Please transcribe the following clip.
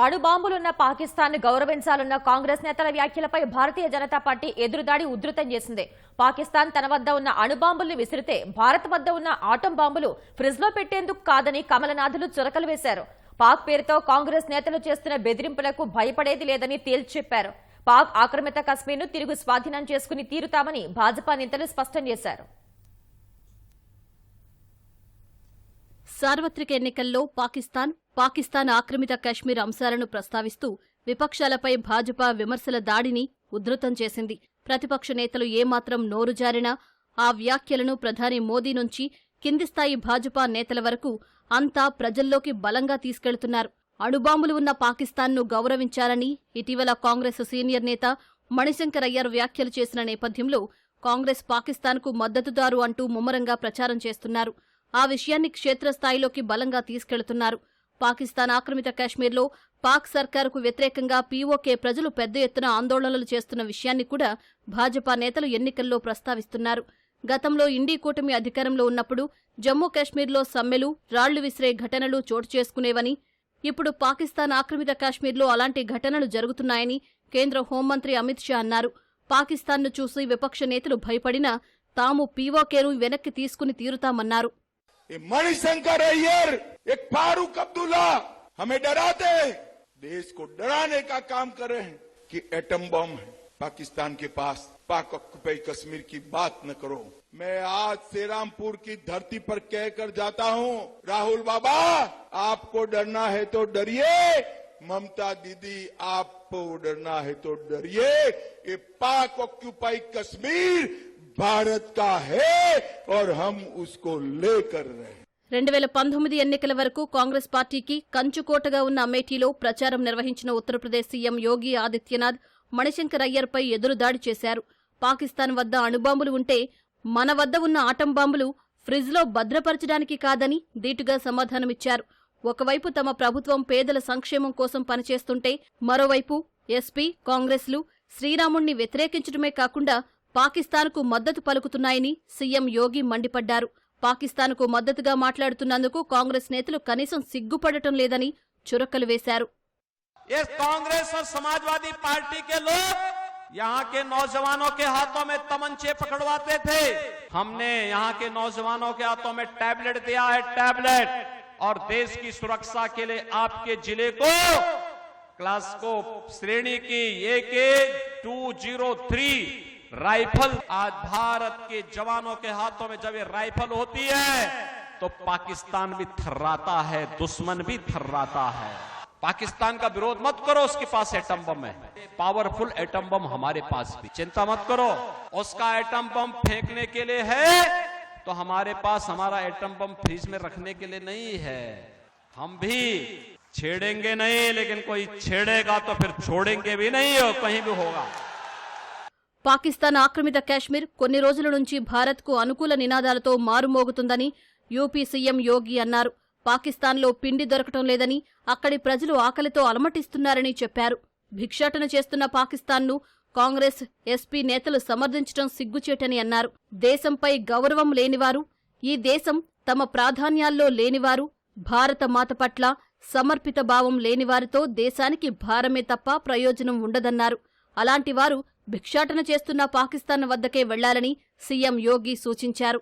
అణుబాంబులున్న పాకిస్తాన్ గౌరవించాలన్న కాంగ్రెస్ నేతల వ్యాఖ్యలపై భారతీయ జనతా పార్టీ ఎదురుదాడి ఉధృతం చేసింది. పాకిస్తాన్ తన వద్ద ఉన్న అణుబాంబుల్ని విసిరితే భారత్ వద్ద ఉన్న ఆటం బాంబులు ఫ్రిడ్జ్ లో పెట్టేందుకు కాదని కమలనాథులు చురకలు వేశారు. పాక్ పేరుతో కాంగ్రెస్ నేతలు చేస్తున్న బెదిరింపులకు భయపడేది లేదని తేల్చి చెప్పారు. పాక్ ఆక్రమిత కశ్మీర్ను తిరిగి స్వాధీనం చేసుకుని తీరుతామని భాజపా నేతలు స్పష్టం చేశారు. సార్వత్రిక ఎన్నికల్లో పాకిస్తాన్ ఆక్రమిత కశ్మీర్ అంశాలను ప్రస్తావిస్తూ విపక్షాలపై భాజపా విమర్శల దాడిని ఉధృతం చేసింది. ప్రతిపక్ష నేతలు ఏమాత్రం నోరు జారినా ఆ వ్యాఖ్యలను ప్రధాని మోదీ నుంచి కింది స్థాయి భాజపా నేతల వరకు అంతా ప్రజల్లోకి బలంగా తీసుకెళ్తున్నారు. అణుబాంబులు ఉన్న పాకిస్తాన్ను గౌరవించాలని ఇటీవల కాంగ్రెస్ సీనియర్ నేత మణిశంకర్ అయ్యర్ వ్యాఖ్యలు చేసిన నేపథ్యంలో కాంగ్రెస్ పాకిస్తాన్కు మద్దతుదారు అంటూ ముమ్మరంగా ప్రచారం చేస్తున్నారు. ఆ విషయాన్ని క్షేత్రస్థాయిలోకి బలంగా తీసుకెళ్తున్నారు. పాకిస్తాన్ ఆక్రమిత కాశ్మీర్లో పాక్ సర్కారుకు వ్యతిరేకంగా పీఓకే ప్రజలు పెద్ద ఎత్తున ఆందోళనలు చేస్తున్న విషయాన్ని కూడా భాజపా నేతలు ఎన్నికల్లో ప్రస్తావిస్తున్నారు. గతంలో ఇండీ కూటమి అధికారంలో ఉన్నప్పుడు జమ్మూ కాశ్మీర్లో సమ్మెలు, రాళ్లు విసిరే ఘటనలు చోటు చేసుకునేవని, ఇప్పుడు పాకిస్తాన్ ఆక్రమిత కాశ్మీర్లో అలాంటి ఘటనలు జరుగుతున్నాయని కేంద్ర హోంమంత్రి అమిత్ షా అన్నారు. పాకిస్తాన్ను చూసి విపక్ష నేతలు భయపడినా తాము పీఓకేను వెనక్కి తీసుకుని తీరుతామన్నారు. मणिशंकर अय्यर एक फारूक अब्दुल्ला हमें डराते हैं, देश को डराने का काम कर रहे हैं कि एटम बम है पाकिस्तान के पास, पाक ऑक्युपाइड कश्मीर की बात न करो। मैं आज श्रीरामपुर की धरती पर कहकर जाता हूं, राहुल बाबा आपको डरना है तो डरिए, ममता दीदी आपको डरना है तो डरिए, ये पाक ऑक्युपाइड कश्मीर భారత్ కా హై और हम उसको लेकर रहे. 2019 ఎన్నికల వరకు కాంగ్రెస్ పార్టీకి కంచుకోటగా ఉన్న అమేఠీలో ప్రచారం నిర్వహించిన ఉత్తరప్రదేశ్ సీఎం యోగి ఆదిత్యనాథ్ మణిశంకర్ అయ్యర్పై ఎదురుదాడి చేశారు. పాకిస్తాన్ వద్ద అణుబాంబులు ఉంటే మన వద్ద ఉన్న ఆటం బాంబులు ఫ్రిడ్జ్లో భద్రపరచడానికి కాదని ధీటుగా సమాధానమిచ్చారు. ఒకవైపు తమ ప్రభుత్వం పేదల సంక్షేమం కోసం పనిచేస్తుంటే మరోవైపు ఎస్పీ, కాంగ్రెస్లు శ్రీరాముణ్ణి వ్యతిరేకించడమే కాకుండా పాకిస్తాన్కు మద్దతు పలుకుతున్నాయని సీఎం యోగి మండిపడ్డారు. పాకిస్తాన్కు మద్దతుగా మాట్లాడుతున్నందుకు కాంగ్రెస్ నేతలు కనీసం సిగ్గుపడటం లేదని చురకలు వేశారు. कांग्रेस और समाजवादी पार्टी के लोग यहाँ के नौजवानों के हाथों में तमंचे पकड़वाते थे। हमने यहाँ के नौजवानों के हाथों में टैबलेट दिया है, टैबलेट, और देश की सुरक्षा के लिए आपके जिले को क्लास्को श्रेणी की AK-203 राइफल, आज भारत के जवानों के हाथों में जब ये राइफल होती है तो पाकिस्तान भी थर्राता है, दुश्मन भी थर्राता है। पाकिस्तान का विरोध मत करो, उसके पास एटम बम है, पावरफुल एटम बम हमारे पास भी, चिंता मत करो। उसका एटम बम फेंकने के लिए है तो हमारे पास हमारा एटम बम फ्रीज में रखने के लिए नहीं है। हम भी छेड़ेंगे नहीं, लेकिन कोई छेड़ेगा तो फिर छोड़ेंगे भी नहीं, हो कहीं भी होगा। పాకిస్తాన్ ఆక్రమిత కాశ్మీర్ కొన్ని రోజుల నుంచి భారత్కు అనుకూల నినాదాలతో మారుమోగుతుందని యూపీ సీఎం యోగి అన్నారు. పాకిస్తాన్లో పిండి దొరకటం లేదని, అక్కడి ప్రజలు ఆకలితో అలమటిస్తున్నారని చెప్పారు. భిక్షాటన చేస్తున్న పాకిస్తాన్ను కాంగ్రెస్, ఎస్పీ నేతలు సమర్థించడం సిగ్గుచేటని అన్నారు. దేశంపై గౌరవం లేనివారు, ఈ దేశం తమ ప్రాధాన్యాల్లో లేనివారు, భారత మాత పట్ల సమర్పిత భావం లేనివారితో దేశానికి భారమే తప్ప ప్రయోజనం ఉండదన్నారు. అలాంటివారు భిక్షాటన చేస్తున్న పాకిస్తాన్ వద్దకే వెళ్లాలని సీఎం యోగి సూచించారు.